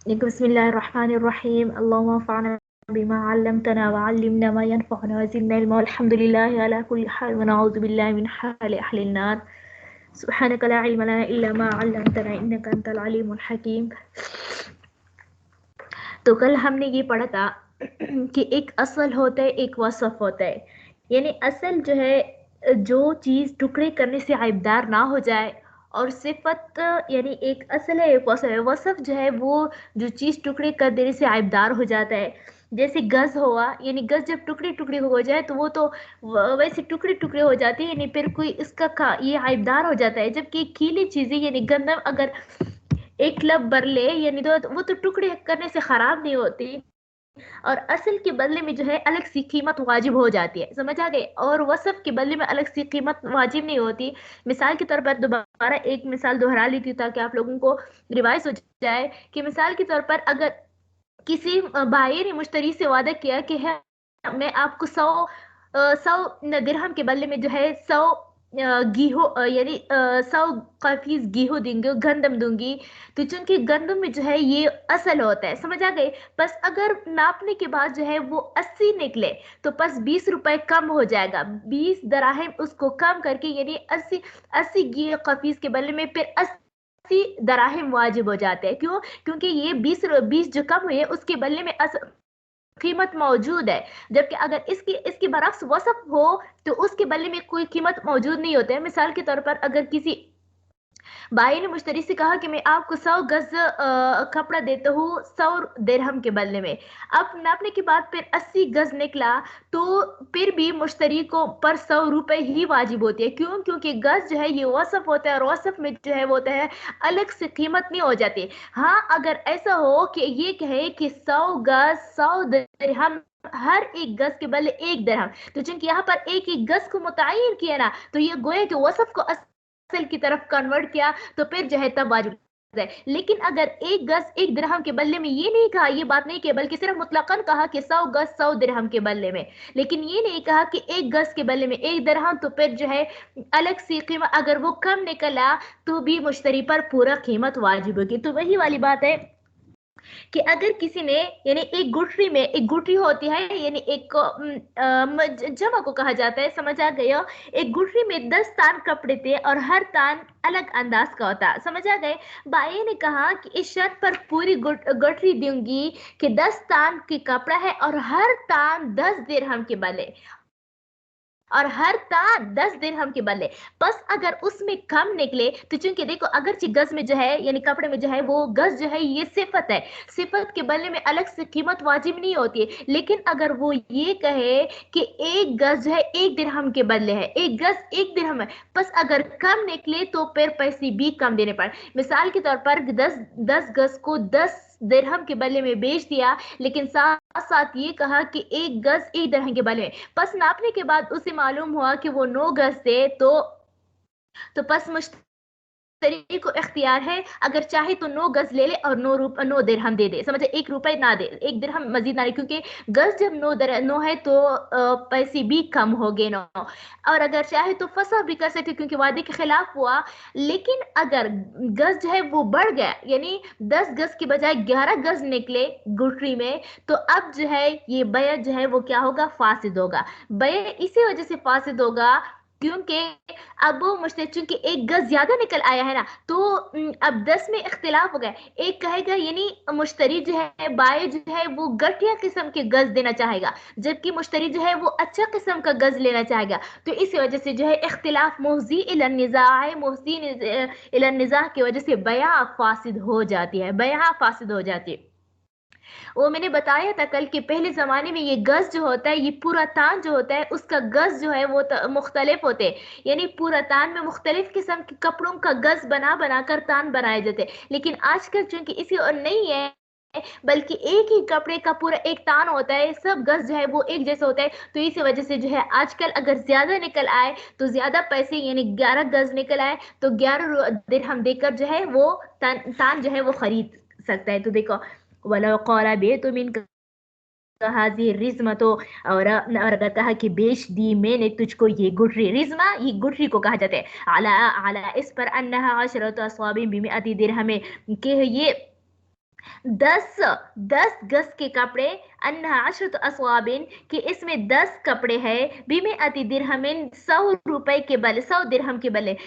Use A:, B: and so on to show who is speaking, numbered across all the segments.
A: بسم الله الرحمن الرحيم. اللهم انفعنا بما علمتنا وعلمنا ما ينفعنا وزدنا علما والحمد لله على كل حال ونعوذ بالله من حال أهل النار. سبحانك لا علم لنا إلا ما علمتنا إنك أنت العليم الحكيم. تو کل ہم نے یہ پڑھا تھا کہ ایک اصل ہوتا ہے ایک وصف ہوتا ہے. یعنی اصل جو ہے جو چیز ٹکڑے کرنے سے عیبدار نہ ہو جائے، اور صفت یعنی ایک اصل ہے ایک وصف ہے. وصف جو ہے وہ جو چیز ٹکڑے کر دینے سے عیبدار ہو جاتا ہے. جیسے گز ہوا، یعنی گز جب ٹکڑے ٹکڑے ہو جائے تو وہ تو ویسے ٹکڑے ٹکڑے ہو جاتے ہیں، یعنی پھر کوئی اس کا یہ عیبدار ہو جاتا ہے. جبکہ کھیلی چیزیں یعنی گندم اگر ایک لب بر لے یعنی تو وہ تو ٹکڑے کرنے سے خراب نہیں ہوتی، اور اصل کے بدلے میں جو ہے الگ سی قیمت واجب ہو جاتی ہے. سمجھ آ گئے؟ اور وصف کے بدلے میں الگ سی قیمت واجب نہیں ہوتی. مثال کے طور پر دوبارہ ایک مثال دہرا لی تھی تاکہ آپ لوگوں کو ریوائز ہو جائے کہ مثال کے طور پر اگر کسی بھائی نے مشتری سے وعدہ کیا کہ ہے میں آپ کو 100 درہم کے بدلے میں جو ہے 100 گیہوں یعنی 100 قفیز گیہوں دیں گے، گندم دوں گی. تو چونکہ گندم میں جو ہے یہ اصل ہوتا ہے. سمجھ آ گئے؟ بس اگر ناپنے کے بعد جو ہے وہ 80 نکلے تو بس 20 روپے کم ہو جائے گا. 20 دراہم اس کو کم کر کے یعنی 80 گیہ قفیز کے بدلے میں پھر 80 دراہم واجب ہو جاتے ہیں. کیوں؟ کیونکہ یہ 20 جو کم ہوئے اس کے بدلے میں قیمت موجود ہے. جبکہ اگر اس کے برعکس وصف ہو تو اس کے بدلے میں کوئی قیمت موجود نہیں ہوتا ہے. مثال کے طور پر اگر کسی بھائی نے مشتری سے کہا کہ میں آپ کو 100 گز کپڑا دیتا ہوں 100 درہم کے بدلے میں. اب ناپنے کے بعد پھر 80 گز نکلا تو پھر بھی مشتری کو پر 100 روپے ہی واجب ہوتی ہے. کیوں؟ کیونکہ گز جو ہے یہ وصف ہوتا ہے، اور وصف میں جو ہے وہ ہوتا ہے الگ سے قیمت نہیں ہو جاتی. ہاں اگر ایسا ہو کہ یہ کہے کہ 100 گز 100 درہم، ہر ایک گز کے بدلے 1 درہم، تو چونکہ یہاں پر ایک گز کو متعین کیا نا تو یہ گویا کہ وصف کو اصل کی طرف کنورٹ کیا تو پھر جو ہے تب واجب ہے. لیکن اگر 1 گز 1 درہم کے بدلے میں یہ نہیں کہا، یہ بات نہیں کہ بلکہ صرف مطلقاً کہا کہ 100 گز 100 درہم کے بدلے میں، لیکن یہ نہیں کہا کہ 1 گز کے بدلے میں 1 درہم، تو پھر جو ہے الگ سی قیمت اگر وہ کم نکلا تو بھی مشتری پر پورا قیمت واجب ہوگی. تو وہی والی بات ہے کہ اگر کسی نے یعنی ایک گٹری میں ایک گٹری ہوتی ہے یعنی ایک جمع کو کہا جاتا ہے. سمجھ آ گیا؟ ایک گٹری میں 10 تان کپڑے تھے اور ہر تان الگ انداز کا ہوتا. سمجھ آ گئے؟ بائی نے کہا کہ اس شرط پر پوری گٹری دوں گی کہ 10 تان کی کپڑا ہے اور ہر تان 10 درہم کے بدلے، اور ہر تان 10 درہم کے بدلے. بس اگر اس میں کم نکلے تو چونکہ دیکھو اگرچہ گز میں جو ہے یعنی کپڑے میں جو ہے وہ گز جو ہے یہ صفت ہے، صفت کے بدلے میں الگ سے قیمت واجب نہیں ہوتی ہے. لیکن اگر وہ یہ کہے کہ 1 گز جو ہے 1 درہم کے بدلے ہے، 1 گز 1 درہم ہے، بس اگر کم نکلے تو پھر پیسے بھی کم دینے پڑے. مثال کے طور پر 10 گز کو 10 درہم کے بدلے میں بیچ دیا، لیکن ساتھ ساتھ یہ کہا کہ 1 گز 1 درہم کے بدلے میں. پس ناپنے کے بعد اسے معلوم ہوا کہ وہ 9 گز تھے تو پس مشتری کو اختیار ہے اگر چاہے تو 9 گز لے لے اور 9 درہم دے دے. سمجھے؟ 1 روپے نہ دے، 1 درہم مزید نہ لے، کیونکہ گز جب 9 ہے تو پیسے بھی کم ہو گئے 9. اور اگر چاہے تو فسخ بھی کر سکتے کیونکہ وعدے کے خلاف ہوا. لیکن اگر گز جو ہے وہ بڑھ گیا یعنی 10 گز کی بجائے 11 گز نکلے گٹری میں، تو اب جو ہے یہ بیع جو ہے وہ کیا ہوگا؟ فاسد ہوگا. بیع اسی وجہ سے فاسد ہوگا کیونکہ اب وہ مشتری چونکہ 1 گز زیادہ نکل آیا ہے نا تو اب 10 میں اختلاف ہو گیا. ایک کہے گا یعنی مشتری جو ہے بائی جو ہے وہ گٹھیا قسم کے گز دینا چاہے گا، جبکہ مشتری جو ہے وہ اچھا قسم کا گز لینا چاہے گا. تو اس وجہ سے جو ہے اختلاف مفضی الی النزاع ہے، مفضی الی النزاع کی وجہ سے بیع فاسد ہو جاتی ہے، بیع فاسد ہو جاتی ہے. وہ میں نے بتایا تھا کل کہ پہلے زمانے میں یہ گز جو ہوتا ہے یہ پورا تان جو ہوتا ہے اس کا گز جو ہے وہ مختلف ہوتے ہیں. یعنی پورا تان میں مختلف قسم کے کپڑوں کا گز بنا کر تان بنائے جاتے. لیکن آج کل چونکہ اسی اور نہیں ہے بلکہ ایک ہی کپڑے کا پورا ایک تان ہوتا ہے، سب گز جو ہے وہ ایک جیسے ہوتا ہے. تو اس وجہ سے جو ہے آج کل اگر زیادہ نکل آئے تو زیادہ پیسے یعنی 11 گز نکل آئے تو 11 درہم دے کر جو ہے وہ تان جو ہے وہ خرید سکتا ہے. تو دیکھو وَلَوْ قَالَ بِئْتُ مِنْكَ هَذِهِ الرِّزْمَةُ، اور اگر کہا کہ بیچ دی میں نے تجھ کو یہ گٹری. رزمہ یہ گٹری کو کہا جاتا ہے. علی اس پر انہا 10 اصواب ب100 درہم، کہ یہ 10 गज के कपड़े, अन्हा अशरत अस्वाबिन, कि इसमें 10 कपड़े हैं, बिमिअति दिरहमिन, 100 रुपए के बल, 100 दिरहम के बदले,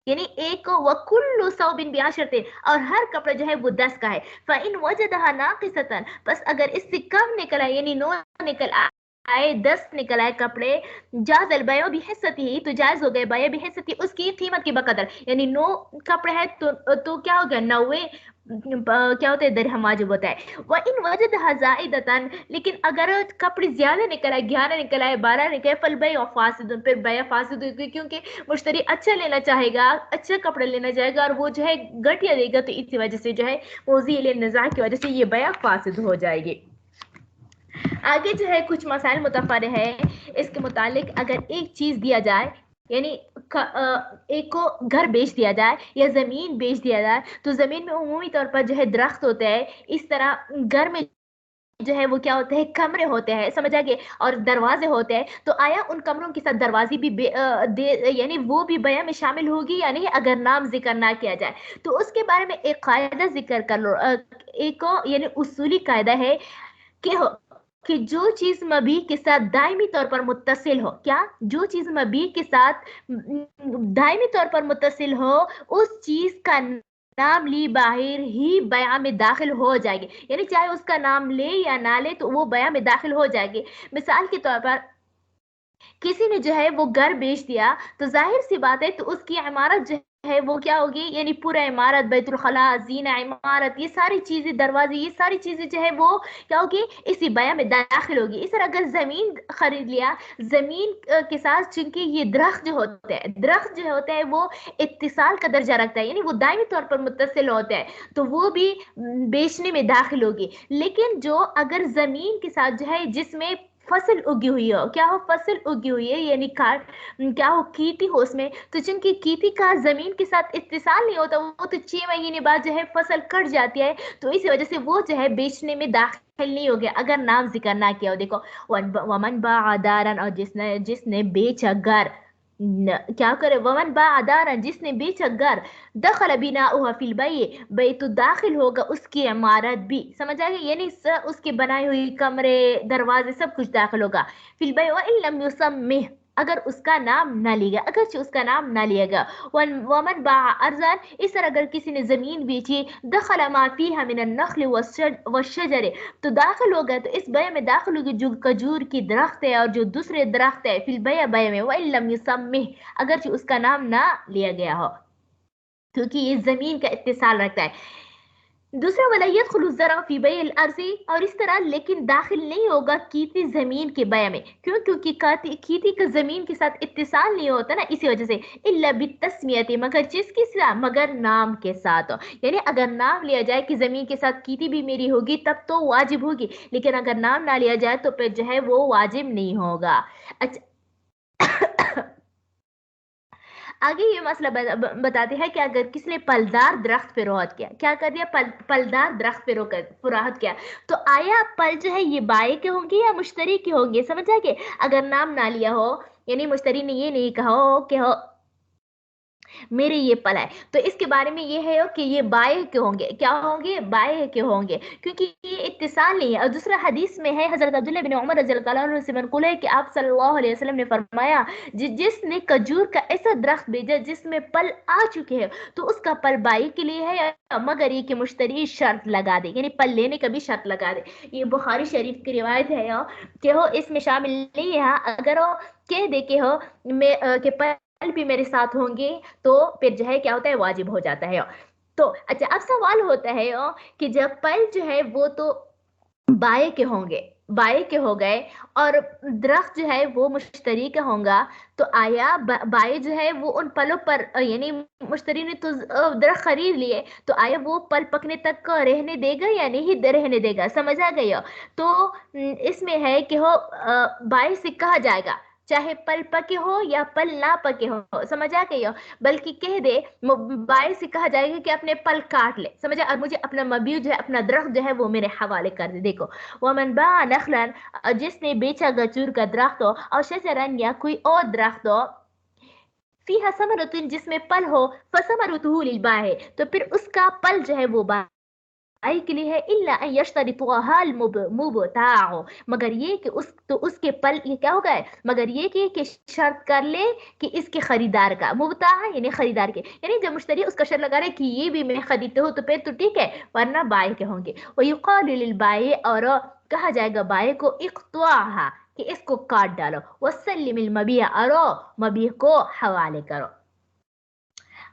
A: यानी एक वकुल्लु सौबिन बिआशरतिन, और हर कपड़ा जो है वो 10 का है। फ़इन वजदहा नाक़िसतन, बस अगर इससे कम निकल आए, यानी 9 निकल आए, 10 निकल आए कपड़े, जाज़ल बयो बिहिस्सतिही, तो जायज हो गए बयो बिहिस्सती, उसकी कीमत की बकदर, यानी 9 कपड़े हैं तो क्या हो गया, 90 क्या होता है, दिरहम वाजिब होता है। व इन वजदहा ज़ाइदतन, लेकिन अगर कपड़े ज्यादा निकल आए, 11 निकल आए, 12 निकल आए, फल बय फासिद, फिर बय फासिद होगी, क्योंकि मुश्तरी अच्छा लेना चाहेगा, अच्छा कपड़ा लेना चाहेगा, और वो जो है घटिया देगा, तो इसी वजह से जो है मोज़ील निज़ा की वजह से ये बया फासिद हो जाएगी। आगे जो है कुछ मसाइल मुतफर है इसके मुतालिक। अगर एक चीज दिया जाए, यानी एक को घर बेच दिया जाए या जमीन बेच दिया जाए, तो जमीन में उमूमी तौर पर जो है दरख्त होते हैं, इस तरह घर में जो है वो क्या होते हैं, कमरे होते हैं, समझ आ गए, और दरवाजे होते हैं। तो आया उन कमरों के साथ दरवाजे भी यानी वो भी बया में शामिल होगी या नहीं, अगर नाम जिक्र ना किया जाए। तो उसके बारे में एक कायदा जिक्र कर लो। एक यानी उसूली कायदा है कि कि जो चीज मबी के साथ दायमी तौर पर मुत्तसिल हो, क्या, जो चीज मबी के साथ दायमी तौर पर मुत्तसिल हो, उस चीज का नाम ली बाहिर ही बया में दाखिल हो जाएगी, यानी चाहे उसका नाम ले या ना ले तो वो बया में दाखिल हो जाएगी। मिसाल के तौर पर किसी ने जो है वो घर बेच दिया, तो जाहिर सी बात है तो उसकी इमारत जो है वो क्या होगी, यानी पूरा इमारत, बैतुल खला, जीना इमारत, ये सारी चीजें, दरवाजे, ये सारी चीजें जो है वो क्या होगी, इसी बया में दाखिल होगी। इस तरह अगर जमीन खरीद लिया, जमीन के साथ चूंकि ये दरख्त जो होते हैं, दरख्त जो होते हैं वो इत्तिसाल का दर्जा रखता है, यानी वो दायमी तौर पर मुत्तसिल होते हैं, तो वो भी बेचने में दाखिल होगी। लेकिन जो अगर जमीन के साथ जो है जिसमें फसल उगी हुई हो, क्या हो, फसल उगी हुई है, यानी काट, क्या हो, खेती हो उसमें, तो जिनकी खेती का जमीन के साथ इत्तिसाल नहीं होता, वो तो 6 महीने बाद जो है फसल कट जाती है, तो इसी वजह से वो जो है बेचने में दाखिल नहीं हो गया, अगर नाम जिक्र ना किया हो। देखो, वमन बा दारन, और जिसने जिसने बेचा घर, क्या करे, वमन बा दारन, जिसने बेचा घर, दखल बिनाउहा फिल बई, तो दाखिल होगा उसकी इमारत भी, समझ आ गई, यानी उसके बनाई हुई कमरे, दरवाजे, सब कुछ दाखिल होगा। फिल बई व इन लम युसम्मिह, अगर उसका नाम ना लिया गया, अगर उसका नाम ना लिया गया। वमन बा अर्जन, इस तरह अगर किसी ने जमीन बेची, दखल मा फीहा मिन अन्नख्ल वश्शजर, तो दाखिल होगा, तो इस बय में दाखिल होगी जो खजूर की दरख्त है और जो दूसरे दरख्त है, फिल बय में, व इन लम युसम्मिह, अगर उसका नाम ना लिया गया हो, क्योंकि ये जमीन का इत्तिसाल रखता है। दूसरा, वला यदखुलु ज़रा फी बैल अर्ज़ी, और इस तरह लेकिन दाखिल नहीं होगा कीती जमीन के बया में, क्यों, क्योंकि कीती का जमीन के साथ इत्तिसाल नहीं होता ना, इसी वजह से। इल्ला बितस्मियति, मगर जिसके साथ, मगर नाम के साथ हो, यानी अगर नाम लिया जाए कि जमीन के साथ कीती भी मेरी होगी तब तो वाजिब होगी, लेकिन अगर नाम ना लिया जाए तो फिर जो है वो वाजिब नहीं होगा। अच्छा, आगे ये मसला बताते हैं कि अगर किसी ने पलदार दरख्त पे रोहत किया, क्या कर दिया, पलदार दरख्त पे रोहत किया, तो आया पल जो है ये बाय के होंगे या मुश्तरी के होंगे, समझ आ गए, अगर नाम ना लिया हो, यानी मुश्तरी ने ये नहीं कहा हो कि हो मेरे ये पल है, तो इसके बारे में ये है कि ये बाय के होंगे, क्या होंगे, बाय के होंगे, क्योंकि ये इत्तिसाल नहीं है। और दूसरा हदीस में है, हजरत अब्दुल्लाह बिन उमर रज़ियल्लाहु अन्हु से मनक़ूल है कि आप सल्लल्लाहु अलैहि वसल्लम ने फरमाया, जिसने खजूर का ऐसा दरख्त भेजा जिसमें पल आ चुके हैं, तो उसका पल बाई के लिए है, मगर ये कि मुश्तरी शर्त लगा दे, यानी पल लेने का भी शर्त लगा दे। ये बुखारी शरीफ की रिवायत है कि हो इसमें शामिल नहीं है, अगर हो कह दे के हो के पल भी मेरे साथ होंगे, तो फिर जो है क्या होता है, वाजिब हो जाता है। तो अच्छा, अब सवाल होता है कि जब पल जो है वो तो बाय के होंगे, बाय के हो गए, और दरख्त जो है वो मुश्तरी का होगा, तो आया बाय जो है वो उन पलों पर, यानी मुश्तरी ने तो दरख्त खरीद लिए, तो आया वो पल पकने तक का रहने देगा या नहीं रहने देगा, समझ आ गई हो। तो इसमें है कि हो बाय से कहा जाएगा, चाहे पल पके हो या पल ना पके हो, समझ आ गई हो, बल्कि कह दे, बाय से कहा जाएगा कि अपने पल काट ले, समझा, और मुझे अपना मबीऊ जो है, अपना दरख्त जो है वो मेरे हवाले कर दे। देखो, वमन बा नखलन, जिसने बेचा गजूर का दरख्त हो, और शजरन, या कोई और दरख्त हो, फीहा समरतुन, जिसमें पल हो, फसमरुतुहु लिलबाय, तो फिर उसका पल जो है वो बाई के लिए है, इल्ला अन यश्तरितुहा मुबताउ, मगर ये कि उसके पल ये क्या होगा है, मगर ये कि शर्त कर ले कि इसके खरीदार का, मुबता यानी खरीदार के, यानी जब मुश्तरी उसका शर्त लगा रहे कि ये भी मैं खरीदते हो तो फिर तो ठीक है, वरना बाई के होंगे। वो युकालु लिल बाई, और कहा जाएगा बाई को, इक्तुहा कि इसको काट डालो, वसल्लिमिल मबिया, और मबी को हवाले करो।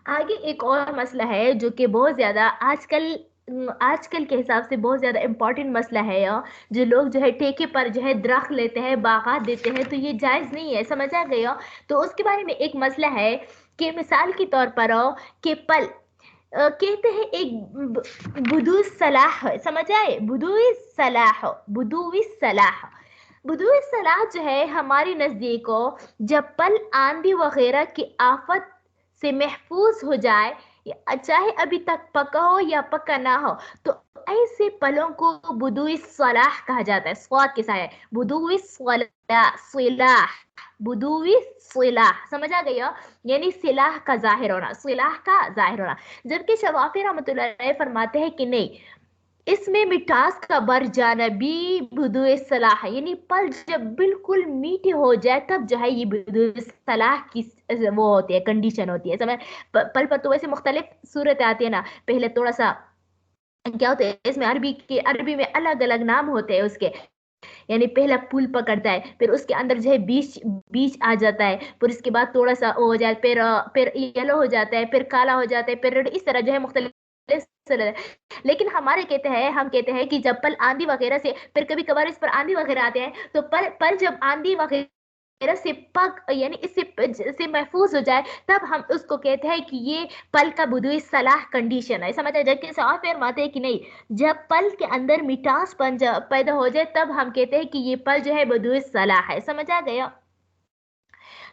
A: आगे एक और मसला है जो कि बहुत ज्यादा आजकल के हिसाब से बहुत ज्यादा इम्पोर्टेंट मसला है यह, जो लोग जो है ठेके पर जो है दरख्त लेते हैं, बागात देते हैं, तो ये जायज नहीं है, समझ आ गया। तो उसके बारे में एक मसला है कि मिसाल के तौर पर कि पल कहते हैं एक बुदू सलाह है, समझ आए, बुदुई सलाह, बुदुई सलाह जो है हमारे नजदीक जब पल आंधी वगैरह की आफत से महफूज हो जाए, चाहे अभी तक पका हो या पका ना हो, तो ऐसे पलों को बुदुई सलाह कहा जाता है, स्वाद के साथ बुदुई सलाह, बुदुई सिलाह, समझ आ गया, यानी सिलाह का जाहिर होना, सिलाह का जाहिर होना। जबकि शवाफी रहमतुल्लाह अलैह फरमाते हैं कि नहीं, इसमें मिठास का बर जाना भी बुदुए सलाह है, यानी पल जब बिल्कुल मीठे हो जाए तब जो है ये बुदुए सलाह की वो होती है, कंडीशन होती है, समझ। पल पर तो वैसे मुख्तलिफ सूरत आती है ना, पहले थोड़ा सा क्या होता है इसमें, अरबी में अलग अलग नाम होते हैं उसके, यानी पहला पुल पकड़ता है, फिर उसके अंदर जो है बीज बीज आ जाता है, फिर उसके बाद थोड़ा सा वो हो जाए, फिर येलो हो जाता है, फिर काला हो जाता है, फिर रेड, इस तरह जो है मुख्तलिफ। लेकिन हम कहते हैं कि जब पल आंधी वगैरह से, फिर कभी कभार इस पर आंधी वगैरह आते हैं, तो पल पल जब आंधी वगैरह से पक यानी इससे से महफूज हो जाए, तब हम उसको कहते हैं कि ये पल का बुदुई सलाह कंडीशन है, समझ आ। जबकि साफ फरमाते हैं कि नहीं, जब पल के अंदर मिठास पैदा हो जाए तब हम कहते हैं कि ये पल जो है बुदुई सलाह है, समझ आ गया।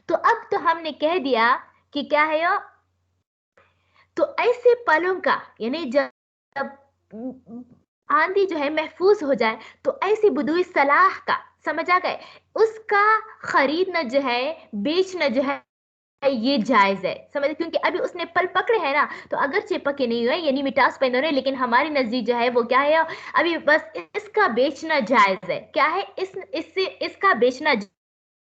A: तो अब तो हमने कह दिया कि क्या है ये, तो ऐसे पलों का, यानी जब आंधी जो है महफूज हो जाए, तो ऐसी बुदुई सलाह का, समझ आ गए, उसका खरीदना जो है, बेचना जो है, ये जायज है, समझ। क्योंकि अभी उसने पल पकड़े हैं ना, तो अगर पके नहीं हुए यानी मिठास पैदा हो रहे, लेकिन हमारी नजदीक जो है वो क्या है, अभी बस इसका बेचना जायज है, क्या है, इससे इसका बेचना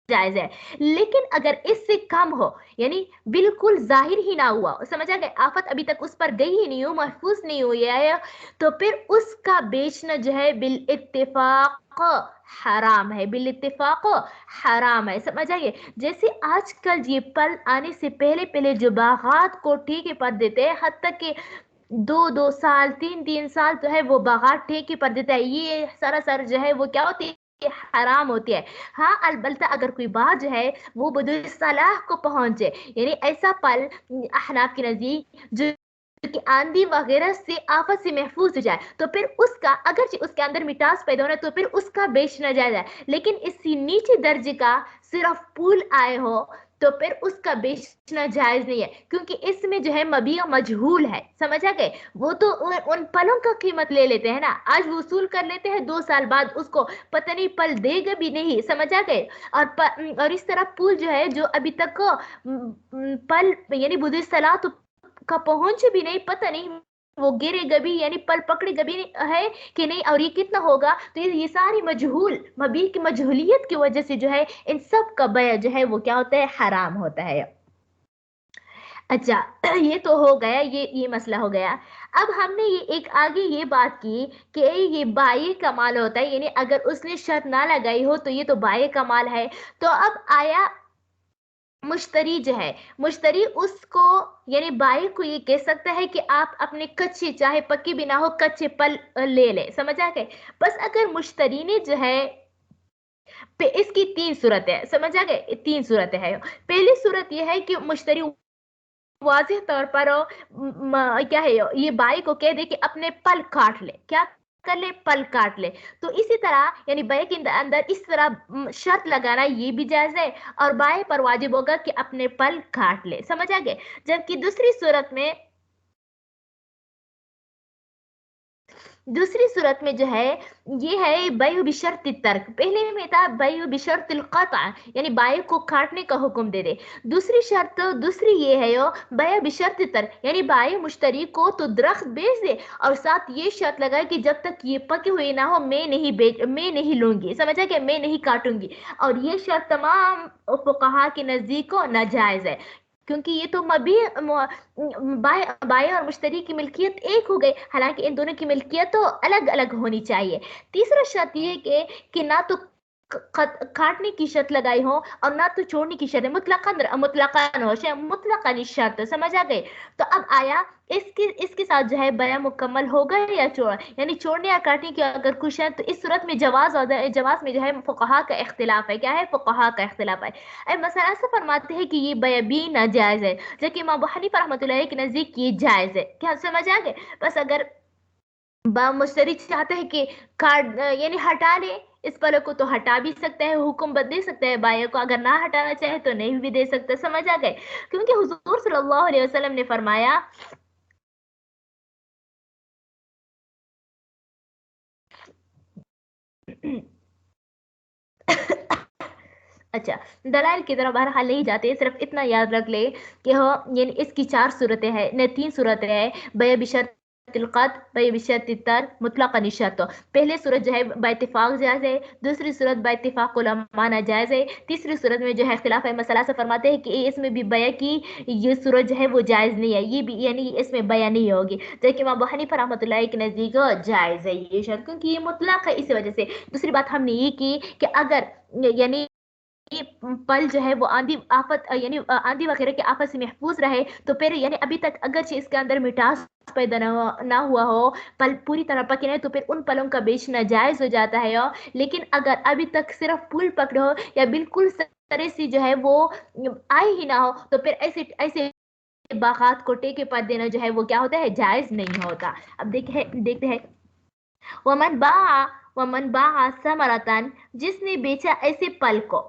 A: जायज है। लेकिन अगर इससे कम हो, यानी बिल्कुल जाहिर ही ना हुआ, समझ आ गए, आफत अभी तक उस पर गई ही नहीं हो, महफूज नहीं हुई है, तो फिर उसका बेचना जो है बिल इत्तेफाक हराम है, बिल इत्तेफाक हराम है, समझ आइए। जैसे आजकल ये पल आने से पहले पहले जो बागात को ठेके पर देते हैं, हद तक कि 2-2 साल 3-3 साल जो है वो बागात ठेके पर देता है, ये सरासर जो है वो क्या होती है, ये हराम होती है। हाँ, अलबत्ता अगर कोई बात जो है वो बदुल सलाह को पहुंचे, यानी ऐसा पल अहनाफ के नजदीक जो कि आंधी वगैरह से आफत से महफूज हो जाए, तो फिर उसका, अगर उसके अंदर मिठास पैदा होना, तो फिर उसका बेचना जायज है। लेकिन इसी नीचे दर्जे का सिर्फ पुल आए हो, तो फिर उसका बेचना जायज नहीं है, क्योंकि इसमें जो है मबिया मजहूल है, समझ आ गए। वो तो उन पलों का कीमत ले लेते हैं ना, आज वसूल कर लेते हैं, 2 साल बाद उसको पता नहीं पल देगा भी नहीं, समझ आ गए। और इस तरह पुल जो है, जो अभी तक पल यानी बुद्धि सलाह तो का पहुंच भी नहीं, पता नहीं वो गिरेगा भी, यानी पल पकड़ेगा भी है कि नहीं, और ये कितना होगा, तो ये सारी मजहूल मबी की मजहूलियत की वजह से जो है इन सब का बया जो है वो क्या होता है, हराम होता है। अच्छा, ये तो हो गया, ये मसला हो गया। अब हमने ये एक आगे ये बात की कि ये बाये का माल होता है, यानी अगर उसने शर्त ना लगाई हो तो ये तो बाये का माल है। तो अब आया मुश्तरी जो है, मुश्तरी उसको यानी बाई को ये कह सकता है कि आप अपने कच्चे, चाहे पक्के भी ना हो, कच्चे पल ले ले, समझ आ गए। बस अगर मुश्तरी ने जो है इसकी 3 सूरत है, समझ आ गए, 3 सूरत है। पहली सूरत यह है कि मुश्तरी वाज़ेह तौर पर क्या है, ये बाई को कह दे कि अपने पल काट ले, क्या कर ले, पल काट ले। तो इसी तरह यानी बाई के अंदर इस तरह शर्त लगाना ये भी जायज है, और बाई पर वाजिब होगा कि अपने पल काट ले, समझ आ गए। जबकि दूसरी सूरत में दूसरी सूरत में जो है ये है बयु बिशर्त तर्क। पहले में था बयु बिशर्त क़त्अ, यानी बाय को काटने का हुक्म दे दे। दूसरी ये है यो बय बिशर्त तर्क, यानी बाय मुश्तरी को तो दरख्त बेच दे और साथ ये शर्त लगाए कि जब तक ये पकी हुई ना हो मैं नहीं लूंगी, समझा कि मैं नहीं काटूंगी। और ये शर्त तमाम फुक़हा के नजदीक को नाजायज है, क्योंकि ये तो बाय और मुश्तरी की मिल्कियत एक हो गई, हालांकि इन दोनों की मिल्कियत तो अलग अलग होनी चाहिए। तीसरा शर्त ये कि ना तो काटने की शर्त लगाई हो और ना तो छोड़ने की शर्त, मुतलकन हो, मुतलकन शर्त, समझ आ गई। तो अब आया इसके साथ जो है बया मुकम्मल होगा या छोड़, यानी छोड़ने या काटने की अगर कुछ है तो इस सूरत में जवाज में जो है फुक़हा का इख्तिलाफ है। क्या है? फुक़हा का इख्तिलाफ है। अब मसला से फरमाते हैं कि ये बया भी नाजायज है, जबकि इमाम अबू हनीफा रहमतुल्लाह के नजदीक ये जायज है। क्या समझ आ गए? बस अगर मुश्तरी चाहते हैं कि कार्ड यानी हटा ले इस पल को, तो हटा भी सकता है, हुक्म दे सकता है बाया को, अगर ना हटाना चाहे तो नहीं भी दे सकता। समझ आ गए? क्योंकि हुजूर सल्लल्लाहु अलैहि वसल्लम ने फरमाया अच्छा, दलाइल की तरफ बहरहाल नहीं जाते, सिर्फ इतना याद रख ले कि हो यानी इसकी चार सूरतें हैं, ने तीन सूरतें हैं, बय बिशर्त तिलक़त, बय बिशर्त तर्क, मुतलक़न शर्त। पहले सूरत जो है बाइत्तिफ़ाक़ जायज़ है, दूसरी सूरत बाइत्तिफ़ाक़ उलमा नाजायज़ है, तीसरी सूरत में जो है इख्तिलाफ है मसला से फरमाते हैं कि इसमें भी बया की ये सूरत जो है वो जायज़ नहीं है, ये भी यानी इसमें बया नहीं होगी, जबकि इमाम अबू हनीफा रहमतुल्लाह के नज़दीक जायज़ है ये शर्त, क्योंकि ये मुतलक़ है इसी वजह से। दूसरी बात हमने ये की कि अगर यानी ये पल जो है वो आंधी आफत यानी आंधी वगैरह के आफत से महफूज रहे, तो फिर यानी अभी तक अगर इसके अंदर मिठास पैदा ना हुआ हो, पल पूरी तरह पके नहीं, तो फिर उन पलों का बेचना जायज हो जाता है। लेकिन अगर अभी तक सिर्फ फूल पकड़े हो या बिल्कुल तरह से जो है वो आए ही ना हो, तो फिर ऐसे ऐसे बागात को टेके पर देना जो है वो क्या होता है? जायज नहीं होता। अब देखते हैं वमन बा वमन बा समरतन, जिसने बेचा ऐसे पल को,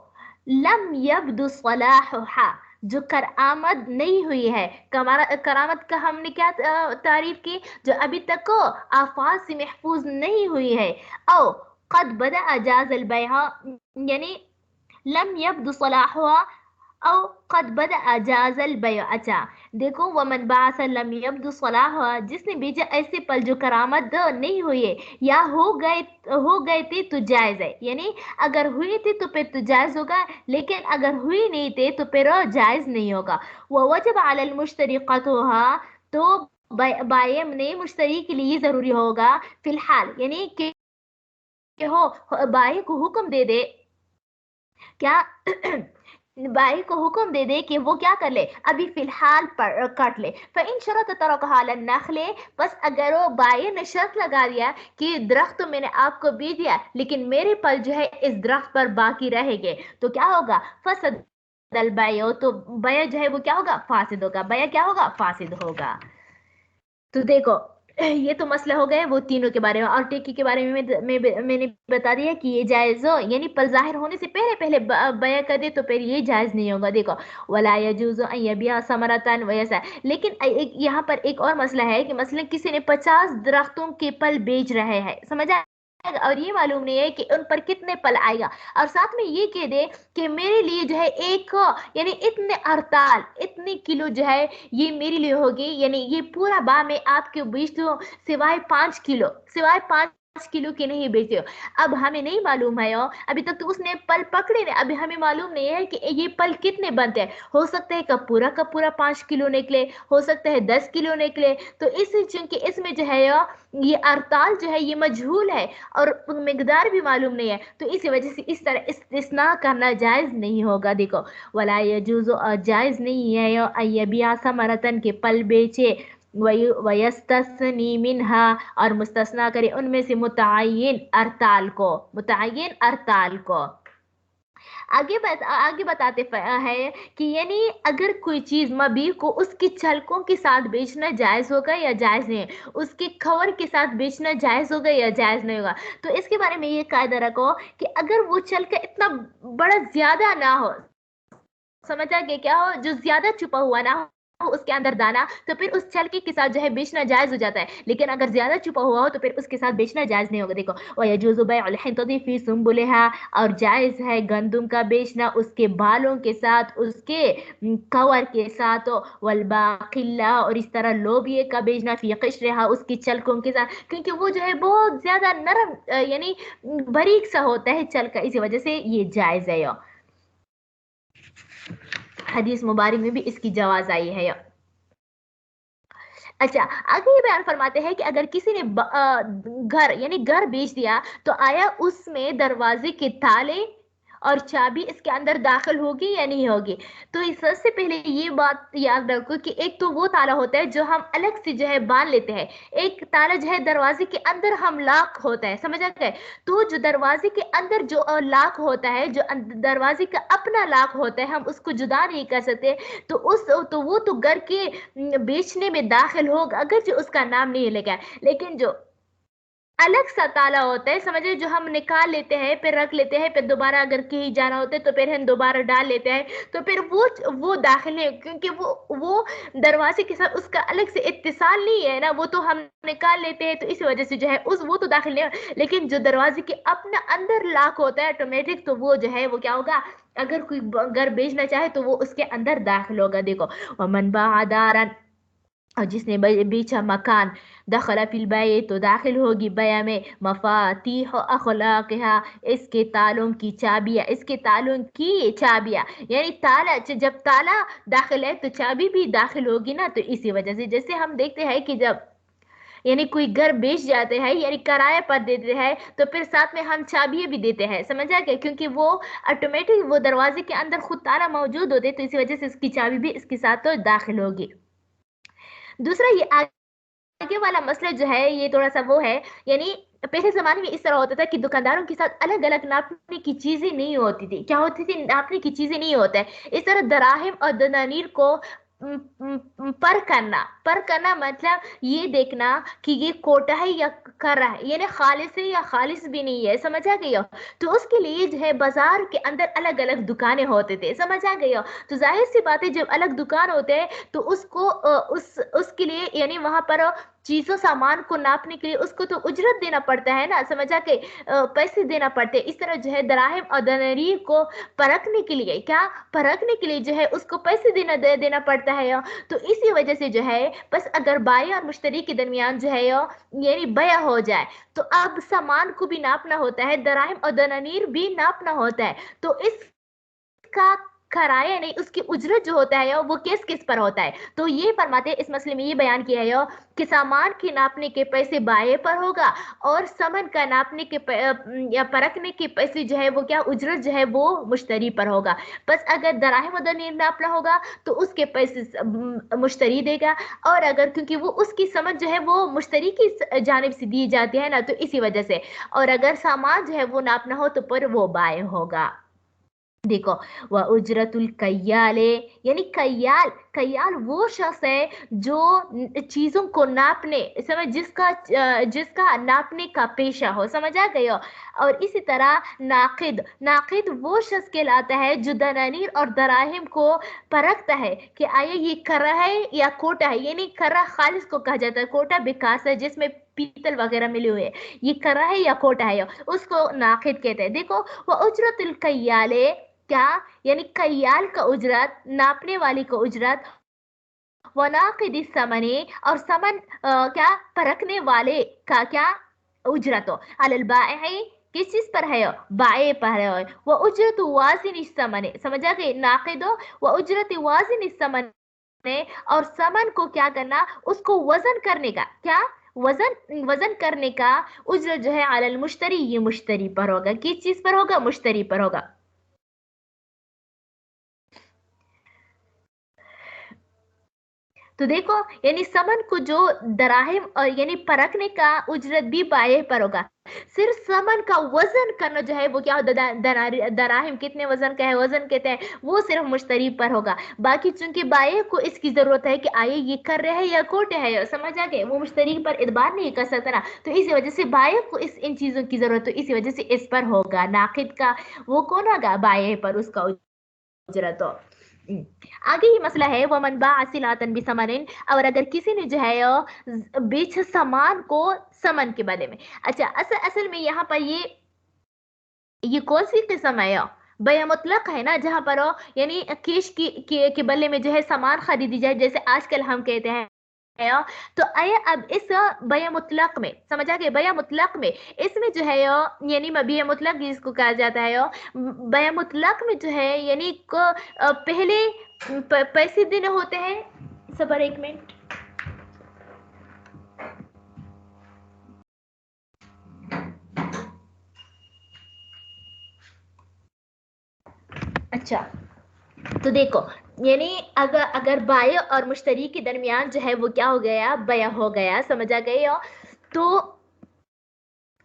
A: लम यब्दु सलाहुहा, जो करामत नहीं हुई है। करामत का हमने क्या तारीफ की? जो अभी तक को आफात से महफूज नहीं हुई है। औ कद बदा अजाज अलबैहा, यानी लम यब्दु सलाहुहा औ कद बदा अजाजल बया। अच्छा देखो, वमन बास लम यब्दु सलाह, जिसने बेचा ऐसे पल जो करामत नहीं हुई है या हो गए थे तो जायज है, यानी अगर हुए थे तो फिर तो जायज होगा, लेकिन अगर हुई नहीं थे तो फिर जायज नहीं होगा। वह वजब अलल मुश्तरी क़त्अहा, तो बायम ने मुश्तरी के लिए जरूरी होगा फिलहाल, यानी कि हो बाय को हुक्म दे दे, क्या बाई को हुक्म दे दे कि वो क्या कर ले, अभी फिलहाल पर काट ले। फ़इन शरत तरकहा अलन नखले, बस अगर वो बाई ने शर्त लगा दिया कि दरख्त तो मैंने आपको बेच दिया, लेकिन मेरे पल जो है इस दरख्त पर बाकी रहेंगे, तो क्या होगा? फसदल बायो, तो बया जो है वो क्या होगा? फासिद होगा। बया क्या होगा? फासिद होगा। तो देखो, ये तो मसला हो गए वो तीनों के बारे में। और टेकी के बारे में मैंने बता दिया कि ये जायज हो, यानी पल जाहिर होने से पहले पहले बया कर दे तो फिर ये जायज नहीं होगा। देखो, वला यजूज़ु अन यबिया समरतन वैसा। लेकिन यहाँ पर एक और मसला है कि मसलन किसी ने 50 दरख्तों के पल बेच रहे हैं, समझ आया? और ये मालूम नहीं है कि उन पर कितने पल आएगा, और साथ में ये कह दे कि मेरे लिए जो है एक यानी इतने अड़ताल इतनी किलो जो है ये मेरे लिए होगी, यानी ये पूरा बा में आपके बेच दो, सिवाय 5 किलो के नहीं बेचे हो। अब हमें नहीं मालूम है अभी तक तो उसने पल पकड़े नहीं, अभी हमें मालूम नहीं है कि ये पल कितने बनते हैं। हो सकता है का पूरा 5 किलो निकले, हो सकता है 10 किलो निकले। तो इस चूंकि इसमें जो है ये अड़ताल जो है ये मजहूल है और मिकदार भी मालूम नहीं है, तो इसी वजह से इस तरह इस्तिस्ना करना जायज नहीं होगा। देखो, वला यजूज़ु, जायज नहीं है अयबिया समरतन के पल बेचे, वयस्तस्नी मिनहा, और मुस्तस्ना करे उनमें से मुतअय्यन अरताल को। आगे बताते हैं कि यानी अगर कोई चीज मबी को उसकी छलकों के साथ बेचना जायज होगा या जायज नहीं, उसके खबर के साथ बेचना जायज होगा या जायज नहीं होगा। तो इसके बारे में ये कायदा रखो कि अगर वो छलका इतना बड़ा ज्यादा ना हो, समझ आ गया? क्या हो? जो ज्यादा छुपा हुआ ना हो, उसके अंदर दाना, तो फिर उस चलके के साथ जो है बेचना जायज हो जाता है। लेकिन अगर ज्यादा छुपा हुआ हो तो फिर उसके साथ बेचना जायज नहीं होगा। देखो, वयजूज़ु बैउल हिंतति फी सुंबुलिहा, और जायज है गंदुम का बेचना उसके बालों के साथ, उसके कवर के साथ, वल बाकिल्ला, और इस तरह लोबिये का बेचना फी क़िश्रिहा, उसकी चलकों के साथ, क्योंकि वो जो है बहुत ज्यादा नरम यानी बारीक सा होता है चल का, इसी वजह से ये जायज है। हदीस मुबारक में भी इसकी जवाज आई है। अच्छा, आगे ये बयान फरमाते हैं कि अगर किसी ने घर यानी घर बेच दिया, तो आया उसमें दरवाजे के ताले और चाबी इसके अंदर दाखिल होगी या नहीं होगी। तो इस सबसे पहले ये बात याद रखो कि एक तो वो ताला होता है जो हम अलग से जो है बांध लेते हैं, एक ताला जो है दरवाजे के अंदर हम लॉक होता है, समझ आ गए। तो जो दरवाजे के अंदर जो लॉक होता है, जो दरवाजे का अपना लॉक होता है, हम उसको जुदा नहीं कर सकते। तो वो तो घर के बेचने में दाखिल होगा अगर जो उसका नाम नहीं लेगा। लेकिन जो अलग सा ताला होता है, समझे, जो हम निकाल लेते हैं फिर रख लेते हैं, फिर दोबारा अगर कहीं जाना होता है तो फिर हम दोबारा डाल लेते हैं, तो फिर वो दाखिल है, क्योंकि वो दरवाजे के साथ उसका अलग से इत्तिसाल नहीं है ना, वो तो हम निकाल लेते हैं, तो इस वजह से जो है उस वो तो दाखिल नहीं है। लेकिन जो दरवाजे के अपना अंदर लॉक होता है ऑटोमेटिक, तो वो जो है वो क्या होगा, अगर कोई घर बेचना चाहे तो वो उसके अंदर दाखिल होगा। देखो, वमन बादारन, और जिसने बेचा मकान, दखला फिल बय, तो दाखिल होगी बया में, मफातीह अखलाक़हा, इसके तालों की चाबियां, इसके तालों की चाबियां, यानी ताला, जब ताला दाखिल है तो चाबी भी दाखिल होगी ना। तो इसी वजह से जैसे हम देखते हैं कि जब यानी कोई घर बेच जाते हैं यानी किराए पर देते हैं, तो फिर साथ में हम चाबियां भी देते हैं, समझ आ गया, क्योंकि वो ऑटोमेटिक वो दरवाजे के अंदर खुद ताला मौजूद होते, तो इसी वजह से इसकी चाबी भी इसके साथ तो दाखिल होगी। दूसरा, ये आगे वाला मसला जो है ये थोड़ा सा वो है, यानी पहले जमाने में इस तरह होता था कि दुकानदारों के साथ अलग अलग नापने की चीजें नहीं होती थी। क्या होती थी, नापने की चीजें नहीं होता है। इस तरह दराहिम और दनानीर को पर करना मतलब ये देखना कि ये कोटा है या करा है, यानी खालिस है या खालिस भी नहीं है, समझ आ गई हो। तो उसके लिए जो है बाजार के अंदर अलग अलग दुकानें होते थे, समझ आ गई हो। तो जाहिर सी बात है जब अलग दुकान होते हैं तो उसको उसके लिए यानी वहां पर चीजों सामान को नापने के लिए उसको तो उजरत देना पड़ता है ना, समझ आ के पैसे देना पड़ते हैं। इस तरह जो है दराहिम और दनानीर को परखने के लिए, क्या परखने के लिए जो है उसको पैसे देना पड़ता है। तो इसी वजह से जो है बस अगर बाया और मुश्तरी के दरमियान जो है यानी बया हो जाए, तो अब सामान को भी नापना होता है, दराहिम और दनानीर भी नापना होता है। तो इसका कराया नहीं, उसकी उजरत जो होता है वो किस किस पर होता है। तो ये फरमाते हैं, इस मसले में ये बयान किया है कि सामान के नापने के पैसे बाये पर होगा, और समन का नापने के या परखने के पैसे जो है वो क्या उजरत जो है वो मुश्तरी पर होगा। बस अगर दराहिम और दनानीर नापना होगा तो उसके पैसे मुश्तरी देगा, और अगर क्योंकि वो उसकी समझ जो है वो मुश्तरी की जानिब से दी जाती है ना, तो इसी वजह से, और अगर सामान जो है वो नापना हो तो पर वो बाय होगा। देखो, वह उजरतुल कय्याले, यानी कय्याल, कय्याल वो शख्स है जो चीजों को नापने, समझ, जिसका नापने का पेशा हो, समझ आ गए हो। और इसी तरह नाकिद, नाकिद वो शख्स कहलाता है जो दनानीर और दराहिम को परखता है कि आया ये कररा है या कोटा है, यानी कररा खालिस को कहा जाता है, कोटा बेकास है जिसमें पीतल वगैरह मिले हुए हैं, ये कररा है या कोटा है, उसको नाकिद कहते हैं। देखो, वह उजरतुल कय्याले, क्या, यानी कय्याल का उजरत, नापने वाली का उजरत, वनाकिद समने, और समन क्या, परखने वाले का क्या उजरत हो, अलल बाई, किस चीज पर है, बाए पर है। वो उजरत वाजिन समने, समझ आ गई, नाकिदो वो उजरत वाजिन समने, और समन को क्या करना, उसको वजन करने का, क्या, वजन वजन करने का उजरत जो है अलल मुश्तरी, ये मुश्तरी पर होगा, किस चीज पर होगा, मुश्तरी पर होगा। तो देखो, यानी समन को जो दराहिम और यानी परखने का उजरत भी बाये पर होगा। सिर्फ समन का वजन करना जो है वो क्या होता है, दराहिम कितने वजन का है, वजन कहते हैं, वो सिर्फ मुश्तरी पर होगा। बाकी चूंकि बाये को इसकी जरूरत है कि आये ये कर रहे हैं या कोटे है, समझ आ गए, वो मुश्तरी पर इतबार नहीं कर सकता ना, तो इसी वजह से बाये को इन चीजों की जरूरत, तो इसी वजह से इस पर होगा नाकिद का, वो कौन होगा, बाये पर उसका उजरत हो। आगे ये मसला है वमन बाअ सिलातन बिसमनिन, और अगर किसी ने जो है बेचा सामान को समन के बदले में। अच्छा, असल में यहाँ पर ये कौन सी किस्म है? बया मुतलक है ना, जहाँ पर यानी कैश के बदले में जो है सामान खरीदी जाए, जैसे आजकल हम कहते हैं। तो आया अब इस बया मुतलक में, समझ आ गए? बया मुतलक में इसमें जो है यानी बया मुतलक जिसको कहा जाता है, बया मुतलक में जो है यानी पहले पैसे देने होते हैं। सबर एक मिनट। अच्छा, तो देखो यानी अगर बाय और मुश्तरी के दरमियान जो है वो क्या हो गया? बया हो गया, समझ आ गई हो? तो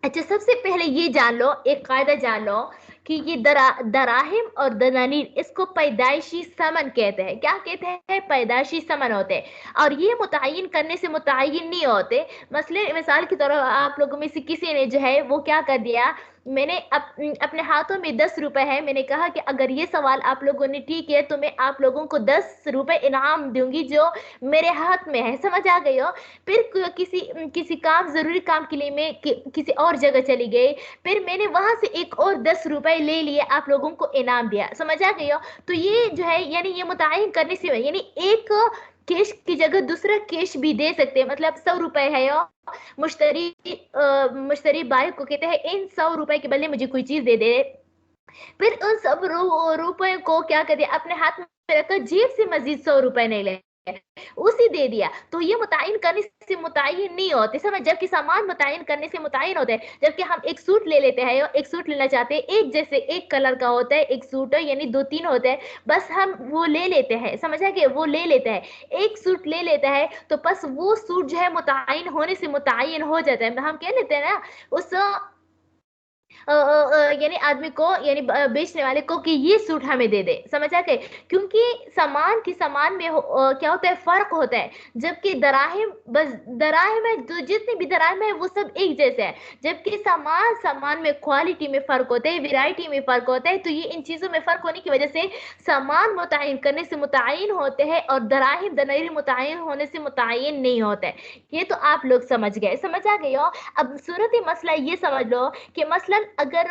A: अच्छा, सबसे पहले ये जान लो, एक कायदा जान लो कि ये दराहिम और दनानीर, इसको पैदाइशी समन कहते हैं। क्या कहते हैं? पैदाइशी समन होते हैं, और ये मुतय्यन करने से मुतय्यन नहीं होते। मिसाल की तरह आप लोगों में से किसी ने जो है वो क्या कर दिया, मैंने अपने हाथों में 10 रुपए है, मैंने कहा कि अगर ये सवाल आप लोगों ने ठीक है तो मैं आप लोगों को 10 रुपए इनाम दूंगी जो मेरे हाथ में है, समझ आ गई हो? फिर किसी काम, जरूरी काम के लिए मैं किसी और जगह चली गई, फिर मैंने वहां से एक और 10 रुपए ले लिए, आप लोगों को इनाम दिया, समझ आ गई हो? तो ये जो है यानी ये मुतय्यन करने से, यानी एक कैश की जगह दूसरा कैश भी दे सकते हैं। मतलब 100 रुपए है, मुश्तरी बाय को कहते हैं इन 100 रुपए के बदले मुझे कोई चीज दे दे। फिर उन सब रुपए को क्या कर दिया, अपने हाथ में रखकर जेब से मजीद 100 रुपए नहीं ले, उसी दे दिया। तो ये मुतय्यन करने से मुतय्यन नहीं होते, समझ? जबकि सामान मुतय्यन करने से मुतय्यन होते हैं। जबकि हम एक सूट ले लेते हैं, एक सूट लेना चाहते हैं, एक जैसे एक कलर का होता है एक सूट, यानी 2-3 होते हैं, बस हम वो ले लेते हैं, समझ आ गया? वो ले लेते हैं, एक सूट ले लेता है, तो बस वो सूट जो है मुतय्यन होने से मुतय्यन हो जाता है। हम कह लेते हैं ना उस यानी आदमी को, यानी बेचने वाले को, कि ये सूट हमें दे दे, समझ आ गए? क्योंकि सामान में क्या होता है? फर्क होता है। जबकि दराहिम, बस दराहिम है, जो जितने भी दराहिम है वो सब एक जैसे है। जबकि सामान में क्वालिटी में फर्क होता है, वैरायटी में फर्क होता है। तो ये इन चीजों में फर्क होने की वजह से सामान मुतय्यन करने से मुतय्यन होते हैं, और दराहिम दनारी मुतय्यन होने से मुतय्यन नहीं होता है। ये तो आप लोग समझ गए, समझ आ गए हो? अब सूरत मसला ये समझ लो कि मसलन अगर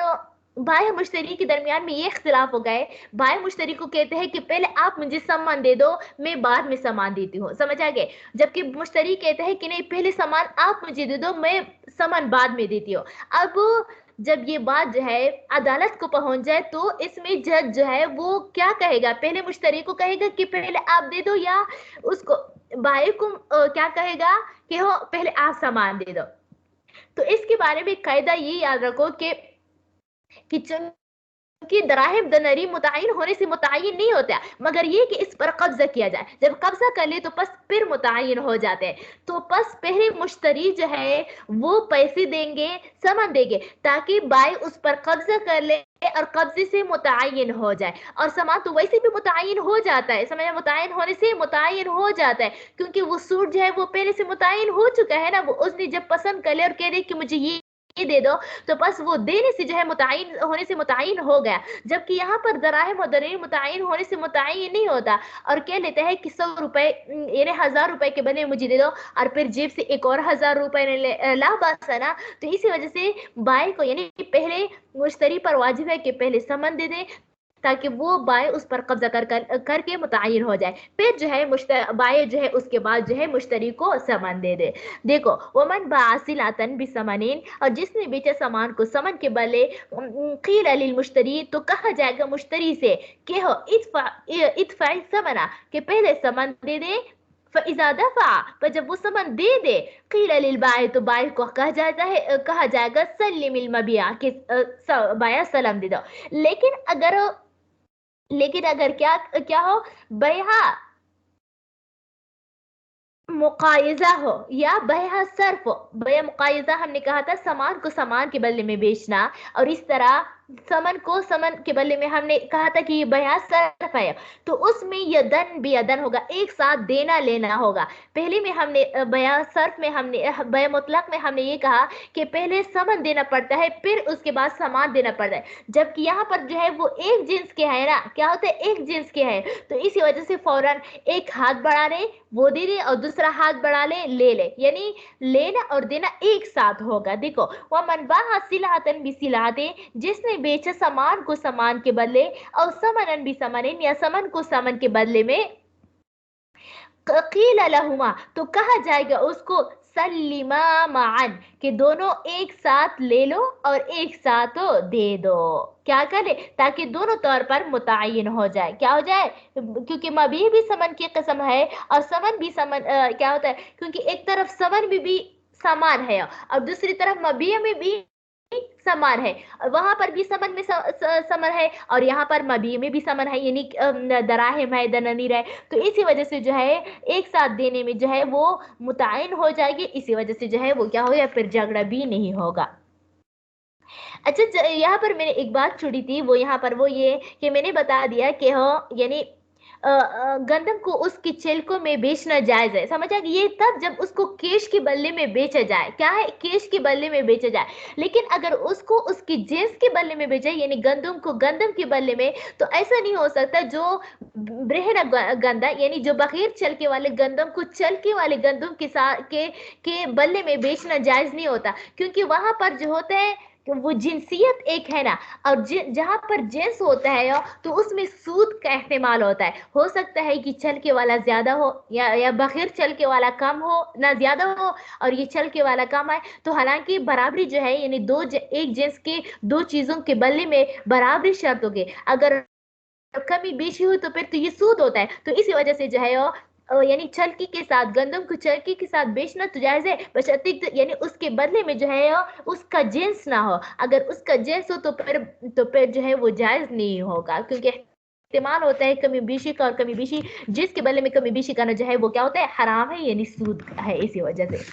A: बाय मुश्तरी के दरमियान में ये इख्तिलाफ हो गए, बाय मुश्तरी को कहते हैं कि पहले आप मुझे सामान दे दो, मैं बाद में सामान देती हूँ, समझ आ गए? जबकि मुश्तरी कहते हैं कि नहीं, पहले सामान आप मुझे दे दो, मैं सामान बाद में देती हूँ। अब जब ये बात जो है अदालत को पहुंच जाए, तो इसमें जज जो है वो क्या कहेगा? पहले मुश्तरी को कहेगा कि पहले आप दे दो, या उसको बाय को क्या कहेगा कि हो पहले आप सामान दे दो? तो इसके बारे में कायदा ये याद रखो कि कि दराहिम दनरी मुतय्यन होने से मुतय्यन नहीं होता, मगर ये कि इस पर कब्जा किया जाए। जब कब्जा कर ले तो बस फिर मुतय्यन हो जाते हैं। तो बस पहले मुश्तरी जो है वो पैसे देंगे, सामान देंगे, ताकि बाय उस पर कब्जा कर ले और कब्जे से मुतय्यन हो जाए। और सामान तो वैसे भी मुतय्यन हो जाता है, समझ? मुतय्यन होने से मुतय्यन हो जाता है, क्योंकि वो सूट जो है वो पहले से मुतय्यन हो चुका है ना। वो उसने जब पसंद कर लिया और कह रही कि मुझे ये दे दो, तो बस वो देने से जो है मुतय्यन होने से मुतय्यन हो गया। जबकि यहाँ पर दराहिम और दनीर मुतय्यन होने से मुतय्यन नहीं होता, और कह लेते हैं कि 100 रुपए यानी 1000 रुपए के बदले मुझे दे दो, और फिर जेब से एक और 1000 रुपए ला, बस है ना। तो इसी वजह से बाय को यानी पहले मुश्तरी पर वाजिब है कि पहले सामान दे दे, ताकि वो बाय उस पर कब्जा करके मुतय्यन हो जाए। फिर जो है बाय जो है उसके बाद जो है मुश्तरी को सामान दे दे। देखो, वमन बासिलातन बिसमनिन, और जिसने बेचा सामान को सामान के बदले, कील लिल मुश्तरी, तो कहा जाएगा मुश्तरी से कि हो इदफा समना, कि पहले सामान दे दे। फइज़ा दफा, पर जब वो सामान दे दे, कील लिल बाय, तो बाय को कहा जाएगा सल्लिमिल मबिया, कि बाया सलाम दे दो। लेकिन अगर क्या क्या हो, बया मुकायजा हो या बया सर्फ हो। बया मुकायजा हमने कहा था सामान को सामान के बदले में बेचना, और इस तरह समन को समन के बदले में हमने कहा था कि ये बयां सर्फ है, तो उसमें यदन भी यदन होगा, एक साथ देना लेना होगा। पहले में हमने बयां सर्फ में हमने बयां मुतलक में हमने ये कहा कि पहले समन देना पड़ता है फिर उसके बाद समान देना पड़ता है, जबकि यहाँ पर जो है वो एक जिन्स के है ना, क्या होता है एक जिन्स के है, तो इसी वजह से फौरन एक हाथ बढ़ा ले वो दे दे और दूसरा हाथ बढ़ा ले ले, यानी लेना और देना एक साथ होगा। देखो वह मनबा सिलातन भी सिलाते, जिसने बेचा सामान को सामान के बदले, और समनन भी समन या समन को समन के बदले में, कील लहुमा तो कहा जाएगा उसको सल्लिमा माअन कि दोनों एक साथ ले लो और एक साथ दे दो, क्या करे ताकि दोनों तौर पर मुतय्यन हो जाए, क्या हो जाए, क्योंकि मबी भी समन की किस्म है और समन भी समन क्या होता है, क्योंकि एक तरफ समन भी समान है और दूसरी तरफ मबी में भी समान है, वहां पर भी समन में समन है और यहाँ पर मबी में भी समन है, यानी दराहिम है दनानीर है, तो इसी वजह से जो है एक साथ देने में जो है वो मुतय्यन हो जाएगी, इसी वजह से जो है वो क्या होगा, फिर झगड़ा भी नहीं होगा। अच्छा यहाँ पर मैंने एक बात छोड़ी थी, वो यहाँ पर वो ये कि मैंने बता दिया कि हाँ यानी गंदम को उसकी छिलकों में बेचना जायज है, समझ आ गया, ये तब जब उसको केश के बदले में बेचा जाए, क्या है केश के बदले में बेचा जाए, लेकिन अगर उसको उसकी जिन्स के बदले में बेचा यानी गंदम को गंदम के बदले में, तो ऐसा नहीं हो सकता, जो ब्रहना गंदा यानी जो बगैर चलके वाले गंदम को चलके वाले गंदम के साथ के बदले में बेचना जायज नहीं होता, क्योंकि वहां पर जो होता है वो जिनसियत एक है ना, और जहां पर जिन्स होता है तो उसमें सूद का इस्तेमाल होता है, हो सकता है कि चल के वाला ज्यादा हो या बगैर चल के वाला कम हो ना ज्यादा हो, और ये चल के वाला कम है, तो हालांकि बराबरी जो है यानी एक जिन्स के दो चीजों के बदले में बराबरी शर्त होगी, अगर कमी बेची हुई तो फिर तो ये सूद होता है, तो इसी वजह से जो है यानी चलकी के साथ गंदम को चलकी के साथ बेचना तो जायज है, बशर्ते यानी उसके बदले में जो है उसका जिन्स ना हो, अगर उसका जिन्स हो तो फिर जो है वो जायज नहीं होगा, क्योंकि इस्तेमाल होता है कमी बेशी का, और कमी बेशी जिसके बदले में कमी बेशी करना जो है वो क्या होता है हराम है यानी सूद है, इसी वजह से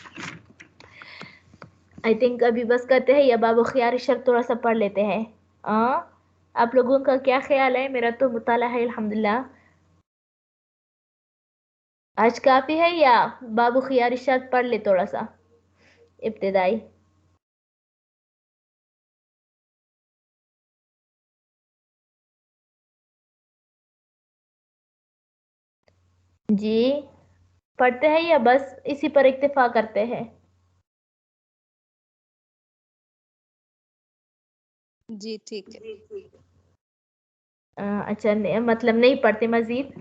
A: आई थिंक अभी बस करते हैं या बाबू खियार शर्त थोड़ा सा पढ़ लेते हैं। आप लोगों का क्या ख्याल है, मेरा तो मुताला है अल्हम्दुलिल्लाह, आज काफी है या बाबू खियार शर्त पढ़ ले थोड़ा सा इब्तिदाई। जी पढ़ते हैं या बस इसी पर इक्तिफा करते हैं।
B: जी ठीक है।
A: अच्छा मतलब नहीं पढ़ते मजीद।